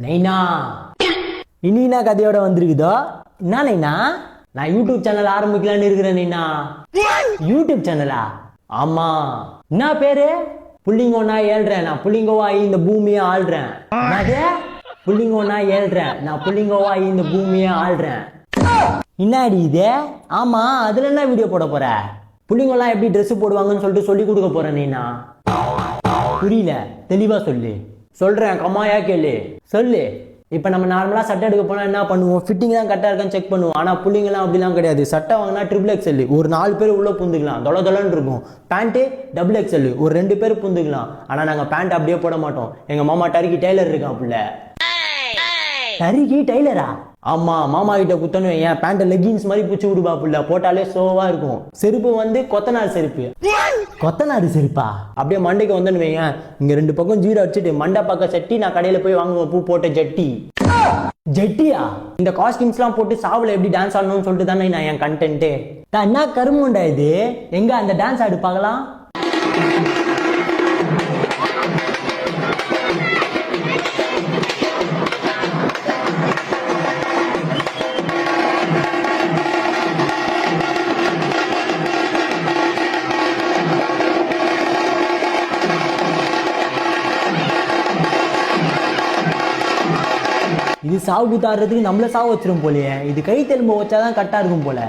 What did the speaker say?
நைனா இனினா கதையோட வந்திருக்குதோ. என்ன நைனா? நான் யூடியூப் சேனல் ஆரம்பிக்கலான்னு இருக்கிறேன் நைனா. யூடியூப் சேனலா? ஆமா. என்ன பேரு? புள்ளிங்கோனா ஏழ்றேன், நான் புள்ளிங்கோவாயி இந்த பூமியை ஆள்றேன். என்னது? புள்ளிங்கோனா ஏழ்றேன், நான் புள்ளிங்கோவாயி இந்த பூமியை ஆள்றேன். என்னாடி இது? ஆமா, அதுல என்ன வீடியோ போட போற? புள்ளிங்கோலாம் எப்படி ட்ரெஸ் போடுவாங்கன்னு சொல்லிட்டு சொல்லி கொடுக்க போறேன் நீனா. புரியல, தெளிவா சொல்லு. சொல்றேன், கம்மாயா கேளு. சொல்லு. இப்ப நம்ம நார்மலா சட்டை எடுக்க போனா என்ன பண்ணுவோம்? ஃபிட்டிங் தான் கரெக்டா இருக்கான்னு செக் பண்ணுவோம். ஆனா புள்ளிங்கலாம் அப்படிலாம் கிடையாது. சட்டை வாங்கினா XXL, ஒரு 4 பேர் உள்ள புந்துக்கலாம், தொலைன்னு இருக்கும். பேண்ட் XXL, ஒரு 2 பேர் புந்துக்கலாம். ஆனா நாங்க பேண்ட் அப்படியே போட மாட்டோம். எங்க மாமா டர்கி டெய்லர் இருக்கான் புள்ள. டர்கி டெய்லரா? ஆமா, மாமா கிட்ட குத்தணும் என் பேண்ட் லெகின்ஸ் மாதிரி பிடிச்சி விடுப்பா புள்ள, போட்டாலே சோவா இருக்கும். செருப்பு வந்து கொத்தனார் செருப்பு. கொத்தனார் செருப்பா? அப்படியே மண்டைக்கு வந்து வைங்க, இங்க 2 பக்கம் ஜீரோ அடிச்சுட்டு மண்டை பக்கம் சட்டி, நான் கடையில போய் வாங்குவேன் பூ போட்ட ஜட்டி. ஜட்டியா? இந்த காஸ்டியூம்ஸ்லாம் போட்டு சாவுல எப்படி டான்ஸ் ஆடணும்னு சொல்லிட்டு தானே நான் என் கண்டென்ட்டு. என்ன கருமுண்டா இது? எங்க அந்த டான்ஸ் ஆடு பார்க்கலாம். இது சாவு குத்தாடுறதுக்கு நம்மள சாவு வச்சிரும் போலயே. இது கை தெலும்பு வச்சாதான் கரெக்டா இருக்கும் போல.